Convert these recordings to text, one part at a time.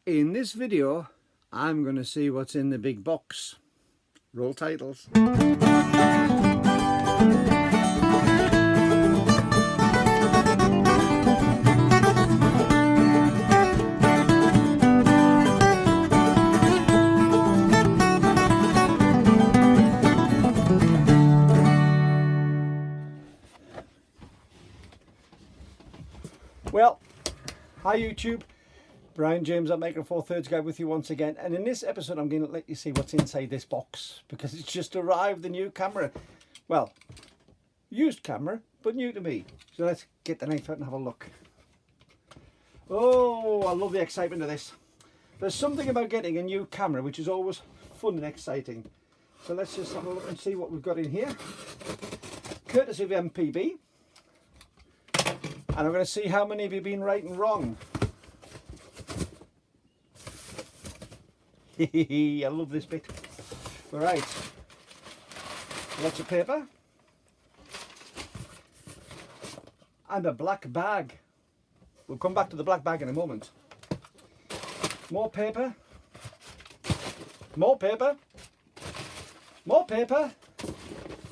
In this video, I'm going to see what's in the big box. Roll titles. Well, hi YouTube. Brian James at Micro Four Thirds Guide with you once again, and in this episode I'm going to let you see what's inside this box because it's just arrived, the new camera. Well, used camera, but new to me. So let's get the knife out and have a look. Oh, I love the excitement of this. There's something about getting a new camera which is always fun and exciting. So let's just have a look and see what we've got in here. Courtesy of MPB. And I'm going to see how many of you have been right and wrong. I love this bit. All right, lots of paper and a black bag. We'll come back to the black bag in a moment. More paper, more paper, more paper.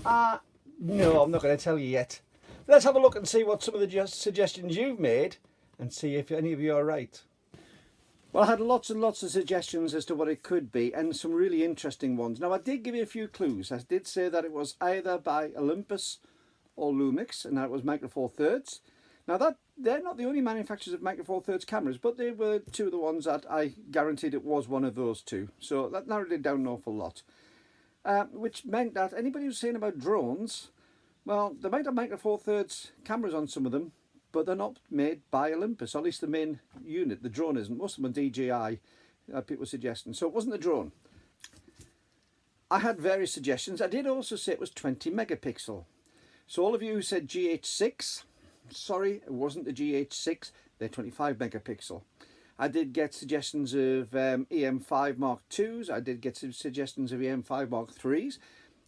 No, I'm not going to tell you yet. Let's have a look and see what some of the suggestions you've made and see if any of you are right. Well, I had lots and lots of suggestions as to what it could be and some really interesting ones. Now, I did give you a few clues. I did say that it was either by Olympus or Lumix, and that it was Micro Four Thirds. Now, they're not the only manufacturers of Micro Four Thirds cameras, but they were two of the ones that I guaranteed it was one of those two. So that narrowed it down an awful lot. Which meant that anybody who's saying about drones, well, they might have Micro Four Thirds cameras on some of them, but they're not made by Olympus, or at least the main unit. The drone isn't. Most of them are DJI, people were suggesting. So it wasn't the drone. I had various suggestions. I did also say it was 20 megapixel. So all of you who said GH6, sorry, it wasn't the GH6. They're 25 megapixel. I did get suggestions of EM5 Mark IIs. I did get some suggestions of EM5 Mark IIIs.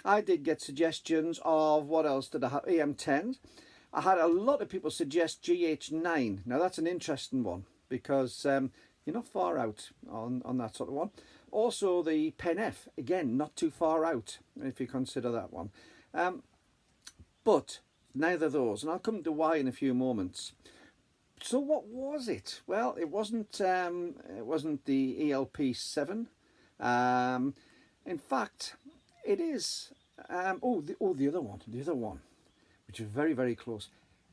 I did get suggestions of, what else did I have? EM10s. I had a lot of people suggest GH9. Now that's an interesting one because you're not far out on that sort of one. Also the Pen F, again, not too far out if you consider that one. But neither of those, and I'll come to why in a few moments. So what was it? Well, it wasn't the ELP7. In fact, it is. The other one. Which is very, very close.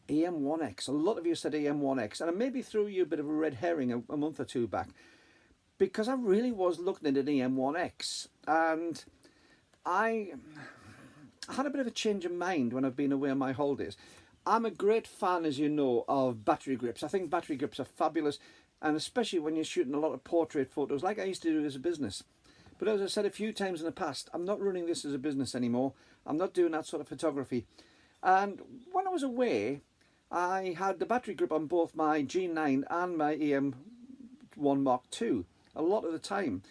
EM1X. A lot of you said EM1X, and I maybe threw you a bit of a red herring a month or two back, because I really was looking at an EM1X, and I had a bit of a change of mind when I've been away on my holidays. I'm a great fan, as you know, of battery grips. I think battery grips are fabulous, and especially when you're shooting a lot of portrait photos, like I used to do as a business. But as I said a few times in the past, I'm not running this as a business anymore. I'm not doing that sort of photography. And when I was away, I had the battery grip on both my G9 and my EM1 Mark II a lot of the time.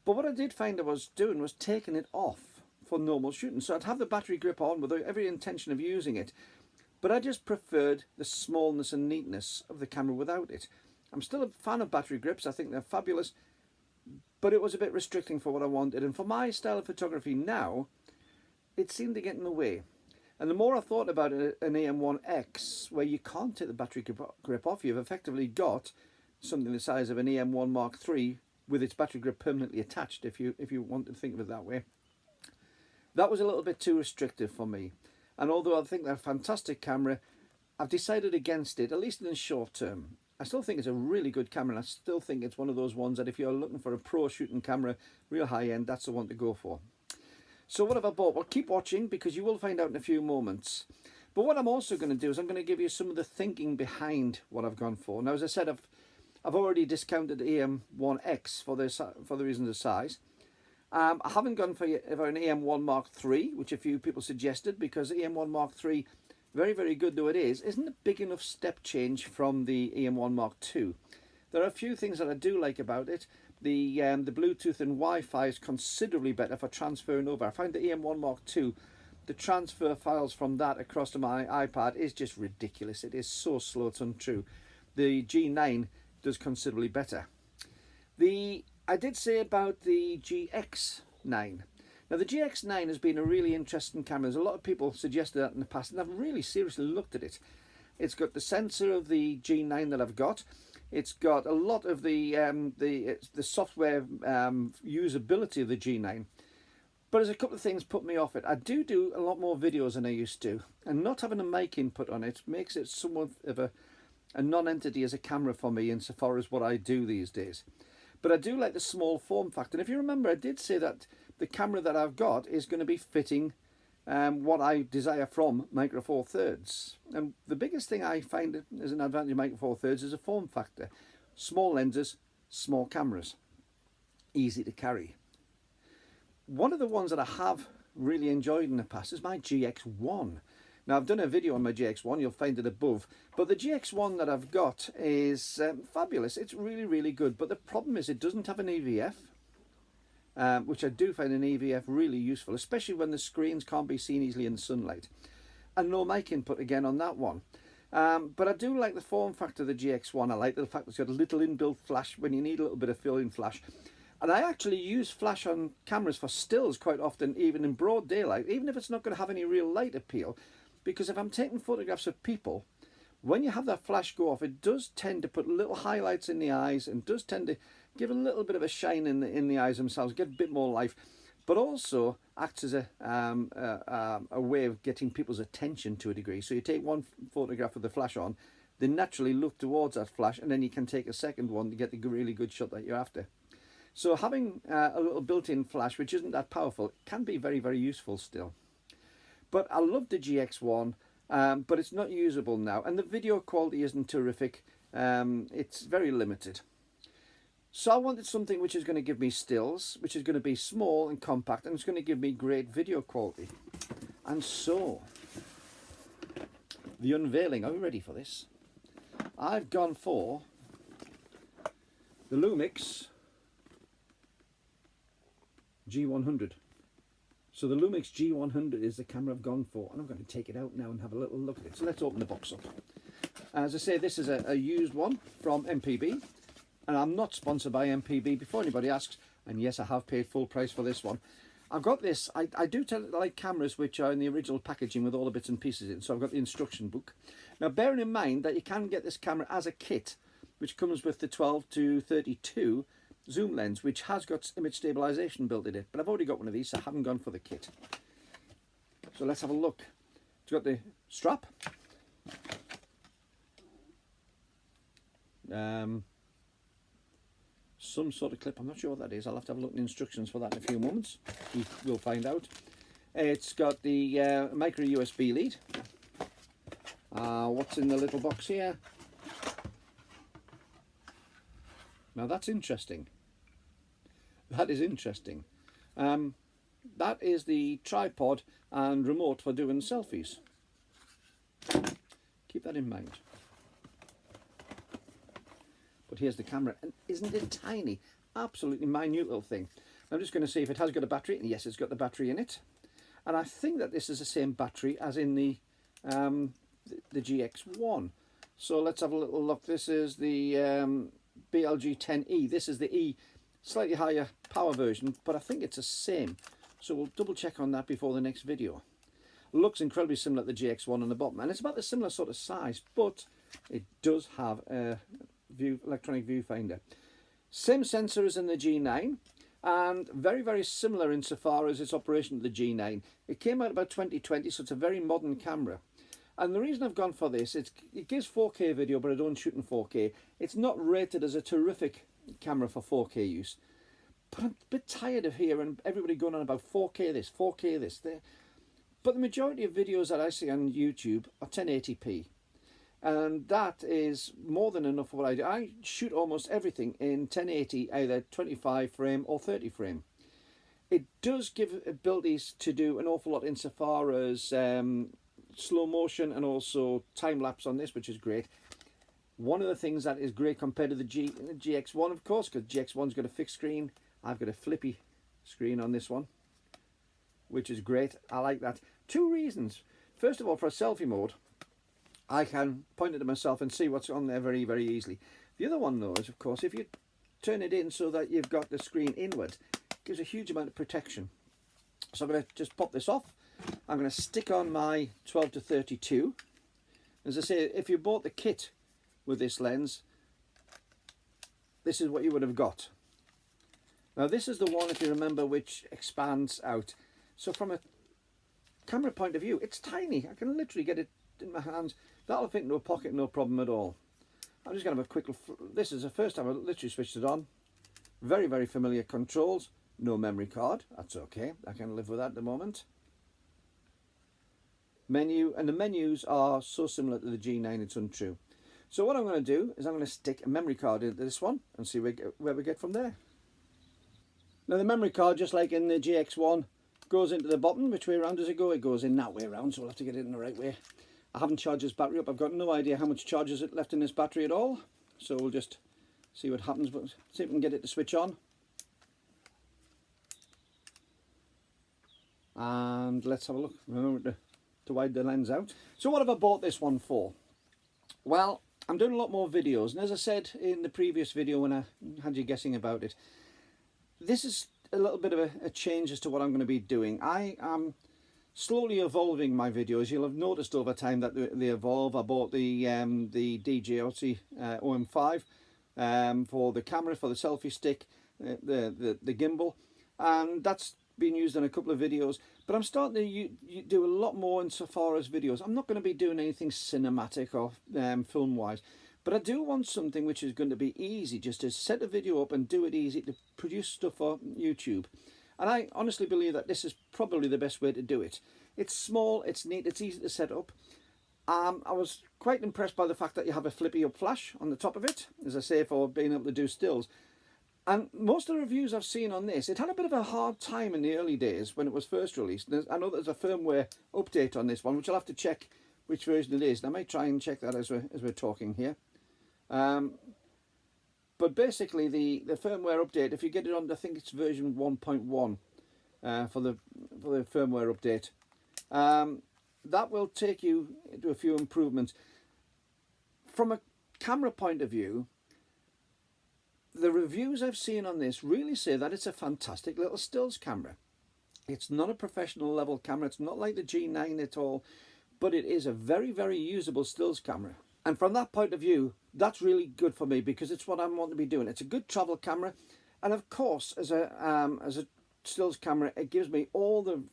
But what I did find I was doing was taking it off for normal shooting. So I'd have the battery grip on with every intention of using it. But I just preferred the smallness and neatness of the camera without it. I'm still a fan of battery grips. I think they're fabulous. But it was a bit restricting for what I wanted. And for my style of photography now, it seemed to get in the way. And the more I thought about an EM1X, where you can't take the battery grip off, you've effectively got something the size of an EM1 Mark III with its battery grip permanently attached, if you want to think of it that way. That was a little bit too restrictive for me. And although I think they're a fantastic camera, I've decided against it, at least in the short term. I still think it's a really good camera, and I still think it's one of those ones that if you're looking for a pro shooting camera, real high end, that's the one to go for. So what have I bought? Well, keep watching because you will find out in a few moments. But what I'm also going to do is I'm going to give you some of the thinking behind what I've gone for. Now, as I said, I've already discounted EM1X for the reasons of size. I haven't gone for an EM1 Mark III, which a few people suggested, because EM1 Mark III, very, very good though it is, isn't a big enough step change from the EM1 Mark II. There are a few things that I do like about it. The Bluetooth and Wi-Fi is considerably better for transferring over. I find the EM1 Mark II, the transfer files from that across to my iPad is just ridiculous. It is so slow, it's untrue. The G9 does considerably better. I did say about the GX9. Now the GX9 has been a really interesting camera. There's a lot of people suggested that in the past, and I've really seriously looked at it. It's got the sensor of the G9 that I've got. It's got a lot of the software usability of the G9. But there's a couple of things put me off it. I do a lot more videos than I used to, and not having a mic input on it makes it somewhat of a non-entity as a camera for me insofar as what I do these days. But I do like the small form factor. And if you remember, I did say that the camera that I've got is going to be fitting what I desire from Micro Four Thirds. And the biggest thing I find as an advantage of Micro Four Thirds is a form factor. Small lenses, small cameras, easy to carry. One of the ones that I have really enjoyed in the past is my GX1. Now I've done a video on my GX1, you'll find it above, but the GX1 that I've got is fabulous. It's really, really good, but the problem is it doesn't have an EVF, which I do find an EVF really useful, especially when the screens can't be seen easily in the sunlight. And no mic input again on that one. But I do like the form factor of the GX1. I like the fact that it's got a little inbuilt flash when you need a little bit of fill-in flash. And I actually use flash on cameras for stills quite often, even in broad daylight, even if it's not going to have any real light appeal. Because if I'm taking photographs of people, when you have that flash go off, it does tend to put little highlights in the eyes and does tend to give a little bit of a shine in the eyes themselves, get a bit more life, but also acts as a way of getting people's attention to a degree. So you take one photograph with the flash on, they naturally look towards that flash, and then you can take a second one to get the really good shot that you're after. So having a little built-in flash, which isn't that powerful, can be very, very useful still. But I love the GX1, but it's not usable now. And the video quality isn't terrific. It's very limited. So I wanted something which is going to give me stills, which is going to be small and compact, and it's going to give me great video quality. And so, the unveiling, are we ready for this? I've gone for the Lumix G100. So the Lumix G100 is the camera I've gone for, and I'm going to take it out now and have a little look at it. So let's open the box up. As I say, this is a used one from MPB, and I'm not sponsored by MPB before anybody asks, and yes, I have paid full price for this one. I've got this, I do like cameras which are in the original packaging with all the bits and pieces in, so I've got the instruction book. Now bearing in mind that you can get this camera as a kit, which comes with the 12 to 32 zoom lens, which has got image stabilization built in it, but I've already got one of these, so I haven't gone for the kit. So let's have a look. It's got the strap, some sort of clip, I'm not sure what that is. I'll have to have a look at the instructions for that in a few moments. We'll find out. It's got the micro USB lead. What's in the little box here? Now that's interesting. That is interesting. That is the tripod and remote for doing selfies. Keep that in mind. But here's the camera, and isn't it tiny? Absolutely minute little thing. I'm just going to see if it has got a battery, and yes, it's got the battery in it. And I think that this is the same battery as in the GX1. So let's have a little look. This is the BLG10E. This is the E, slightly higher power version, but I think it's the same. So we'll double check on that before the next video. Looks incredibly similar to the GX1 on the bottom, and it's about the similar sort of size, but it does have a electronic viewfinder. Same sensor as in the G9, and very, very similar insofar as its operation to the G9. It came out about 2020, so it's a very modern camera. And the reason I've gone for this, it gives 4K video, but I don't shoot in 4K. It's not rated as a terrific camera for 4K use. But I'm a bit tired of hearing everybody going on about 4K this, 4K this. But the majority of videos that I see on YouTube are 1080p. And that is more than enough for what I do. I shoot almost everything in 1080, either 25 frame or 30 frame. It does give abilities to do an awful lot insofar as slow motion and also time lapse on this, which is great. One of the things that is great compared to the GX1, of course, because GX1's got a fixed screen. I've got a flippy screen on this one, which is great. I like that. Two reasons. First of all, for a selfie mode, I can point it to myself and see what's on there very, very easily. The other one, though, is, of course, if you turn it in so that you've got the screen inward. It gives a huge amount of protection. So I'm going to just pop this off. I'm going to stick on my 12 to 32. As I say, if you bought the kit with this lens, this is what you would have got. Now this is the one, if you remember, which expands out. So from a camera point of view, it's tiny. I can literally get it in my hands. That'll fit into a pocket, no problem at all. I'm just going to have a quick look. This is the first time I literally switched it on. Very, very familiar controls. No memory card. That's okay. I can live with that at the moment. Menu, and the menus are so similar to the G9, it's untrue. So what I'm going to do is I'm going to stick a memory card into this one and see where we get from there. Now the memory card, just like in the GX1, goes into the bottom. Which way around does it go? It goes in that way around, so we'll have to get it in the right way. I haven't charged this battery up. I've got no idea how much charge is left in this battery at all. So we'll just see what happens, but see if we can get it to switch on. And let's have a look. Remember to widen the lens out. So what have I bought this one for? Well, I'm doing a lot more videos, and as I said in the previous video when I had you guessing about it, this is a little bit of a change as to what I'm going to be doing. I am slowly evolving my videos. You'll have noticed over time that they evolve. I bought the DJI OM5 for the camera, for the selfie stick, the gimbal, and that's been used in a couple of videos. But I'm starting to do a lot more insofar as videos. I'm not going to be doing anything cinematic or film wise, but I do want something which is going to be easy, just to set a video up and do it easy to produce stuff for YouTube. And I honestly believe that this is probably the best way to do it. It's small, it's neat, it's easy to set up. I was quite impressed by the fact that you have a flippy up flash on the top of it, as I say, for being able to do stills. And most of the reviews I've seen on this, it had a bit of a hard time in the early days when it was first released. I know there's a firmware update on this one, which I'll have to check which version it is. And I might try and check that as we're talking here. But basically the firmware update, if you get it on, I think it's version 1.1 for the firmware update, that will take you into a few improvements. From a camera point of view, the reviews I've seen on this really say that it's a fantastic little stills camera. It's not a professional level camera. It's not like the G9 at all, but it is a very, very usable stills camera. And from that point of view, that's really good for me because it's what I want to be doing. It's a good travel camera, and of course, as a stills camera, it gives me all the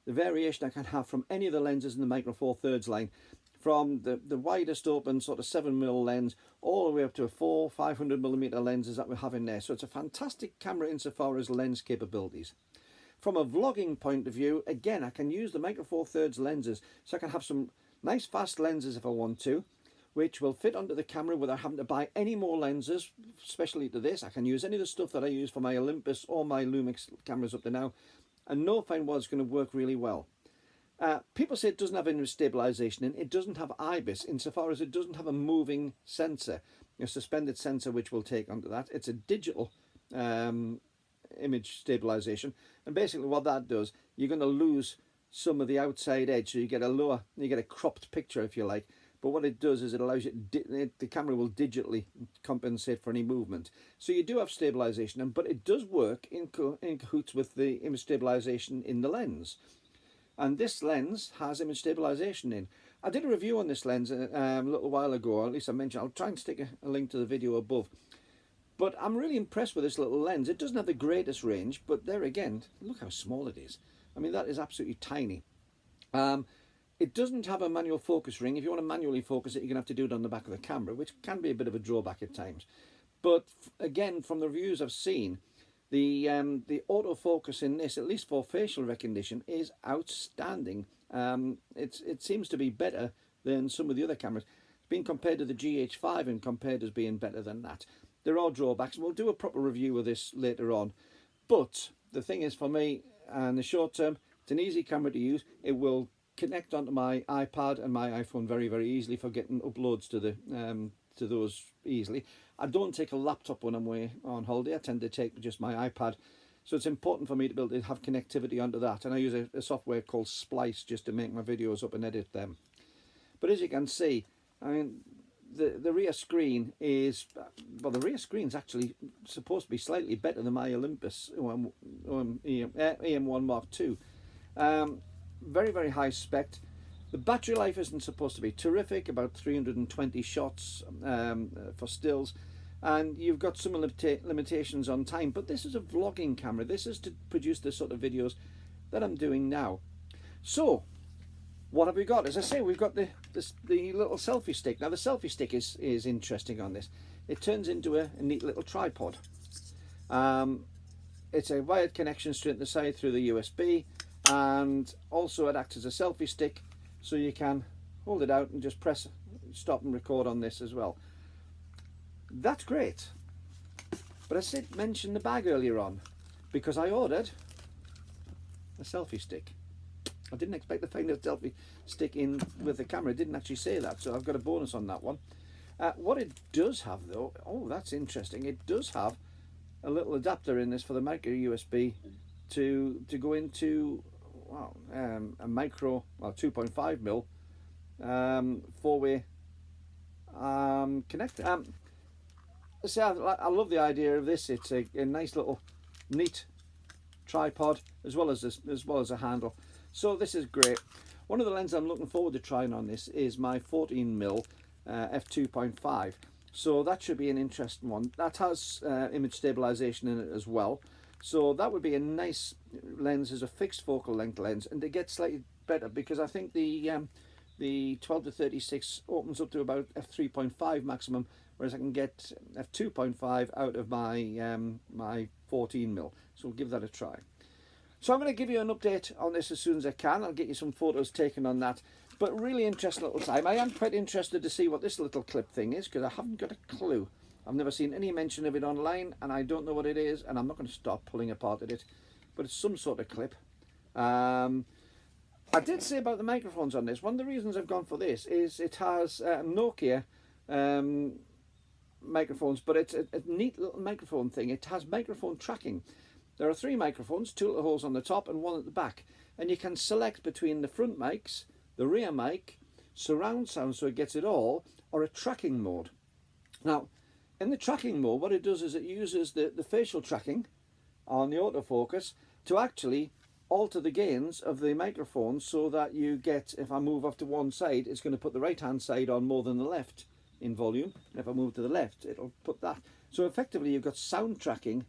variation I can have from any of the lenses in the Micro Four Thirds line, from the widest open sort of 7mm lens all the way up to 500mm lenses that we have in there. So it's a fantastic camera insofar as lens capabilities. From a vlogging point of view, again, I can use the Micro Four Thirds lenses, so I can have some nice fast lenses if I want to, which will fit onto the camera without having to buy any more lenses, especially to this. I can use any of the stuff that I use for my Olympus or my Lumix cameras up to now, and no fine was going to work really well. People say it doesn't have image stabilization, and it doesn't have IBIS insofar as it doesn't have a moving sensor, a suspended sensor which will take onto that. It's a digital image stabilization, and basically what that does, you're going to lose some of the outside edge, so you get a cropped picture if you like. But what it does is it allows you the camera will digitally compensate for any movement, so you do have stabilization, but it does work in cahoots with the image stabilization in the lens. And this lens has image stabilization in. I did a review on this lens a little while ago, or at least I mentioned. I'll try and stick a link to the video above. But I'm really impressed with this little lens. It doesn't have the greatest range, but there again, look how small it is. I mean, that is absolutely tiny. It doesn't have a manual focus ring. If you want to manually focus it, you're going to have to do it on the back of the camera, which can be a bit of a drawback at times. But again, from the reviews I've seen, the autofocus in this, at least for facial recognition, is outstanding. It seems to be better than some of the other cameras. It's been compared to the GH5 and compared as being better than that. There are drawbacks, and we'll do a proper review of this later on. But the thing is, for me, in the short term, it's an easy camera to use. It will connect onto my iPad and my iPhone very, very easily for getting uploads to those easily. I don't take a laptop when I'm away on holiday. I tend to take just my iPad. So it's important for me to be able to have connectivity onto that. And I use a software called Splice just to make my videos up and edit them. But as you can see, I mean, the rear screen is, well, the rear screen's actually supposed to be slightly better than my Olympus EM1 Mark II. Very, very high spec. The battery life isn't supposed to be terrific, about 320 shots for stills, and you've got some limitations on time, but this is a vlogging camera. This is to produce the sort of videos that I'm doing now. So what have we got? As I say, we've got the little selfie stick. Now the selfie stick is interesting on this. It turns into a neat little tripod. It's a wired connection straight to the side through the USB, and also it acts as a selfie stick, so you can hold it out and just press stop and record on this as well. That's great. But I did mention the bag earlier on, because I ordered a selfie stick. I didn't expect to find a selfie stick in with the camera. It didn't actually say that, so I've got a bonus on that one. What it does have though, oh, that's interesting, it does have a little adapter in this for the micro USB to go into, well, a micro, well, 2.5mm four-way connector. See, I love the idea of this. It's a nice little neat tripod as well as a handle. So this is great. One of the lenses I'm looking forward to trying on this is my 14mm f2.5. So that should be an interesting one. That has image stabilization in it as well. So that would be a nice lens as a fixed focal length lens, and to get slightly better, because I think the 12 to 36 opens up to about f3.5 maximum, whereas I can get f2.5 out of my my 14mm. So we'll give that a try. So I'm going to give you an update on this as soon as I can. I'll get you some photos taken on that. But really interesting little time. I am quite interested to see what this little clip thing is, because I haven't got a clue. I've never seen any mention of it online, and I don't know what it is, and I'm not going to start pulling apart at it. But it's some sort of clip. I did say about the microphones on this. One of the reasons I've gone for this is it has Nokia microphones, but it's a neat little microphone thing. It has microphone tracking. There are 3 microphones, 2 little holes on the top and 1 at the back, and you can select between the front mics, the rear mic, surround sound so it gets it all, or a tracking mode. Now in the tracking mode, what it does is it uses the facial tracking on the autofocus to actually alter the gains of the microphone, so that you get, if I move off to one side, it's going to put the right hand side on more than the left in volume, and if I move to the left, it'll put that. So effectively you've got sound tracking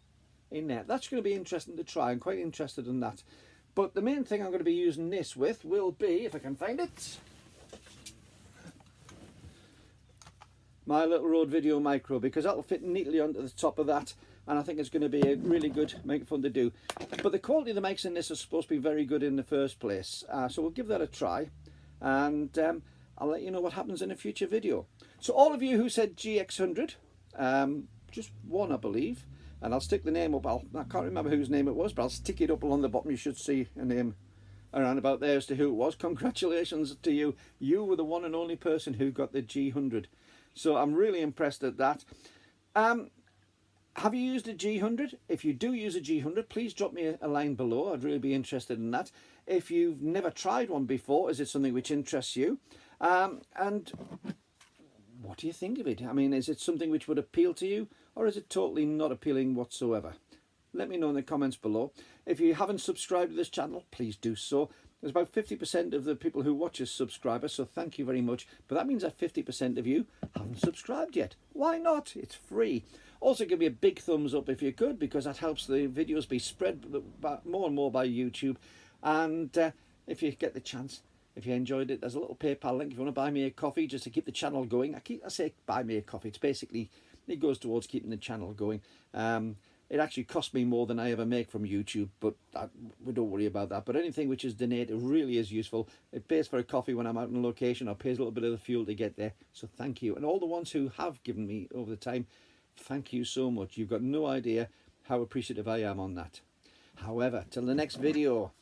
in there. That's going to be interesting to try. I'm quite interested in that. But the main thing I'm going to be using this with will be, if I can find it, my little Rode Video Micro, because that'll fit neatly onto the top of that, and I think it's going to be a really good microphone to do. But the quality of the mics in this is supposed to be very good in the first place, so we'll give that a try, and I'll let you know what happens in a future video. So all of you who said GX100, just one I believe, and I'll stick the name up. I can't remember whose name it was, but I'll stick it up along the bottom. You should see a name around about there as to who it was. Congratulations to you. You were the one and only person who got the G100. So I'm really impressed at that. Have you used a G100? If you do use a G100, please drop me a line below. I'd really be interested in that. If you've never tried one before, is it something which interests you? And what do you think of it? I mean, is it something which would appeal to you, or is it totally not appealing whatsoever? Let me know in the comments below. If you haven't subscribed to this channel, please do so. There's about 50% of the people who watch us subscribers, so thank you very much. But that means that 50% of you haven't subscribed yet. Why not? It's free. Also, give me a big thumbs up if you could, because that helps the videos be spread more and more by YouTube. And if you get the chance, if you enjoyed it, there's a little PayPal link if you want to buy me a coffee just to keep the channel going. I say buy me a coffee. It's basically, it goes towards keeping the channel going. It actually costs me more than I ever make from YouTube, but we don't worry about that. But anything which is donated really is useful. It pays for a coffee when I'm out on location, or pays a little bit of the fuel to get there. So thank you. And all the ones who have given me over the time, thank you so much. You've got no idea how appreciative I am on that. However, till the next video,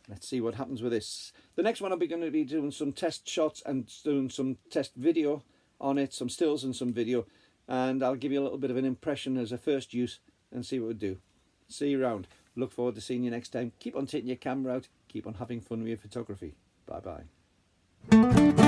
let's see what happens with this. The next one, I'll be going to be doing some test shots and doing some test video on it, some stills and some video. And I'll give you a little bit of an impression as a first use and see what we do. See you around. Look forward to seeing you next time. Keep on taking your camera out. Keep on having fun with your photography. Bye bye.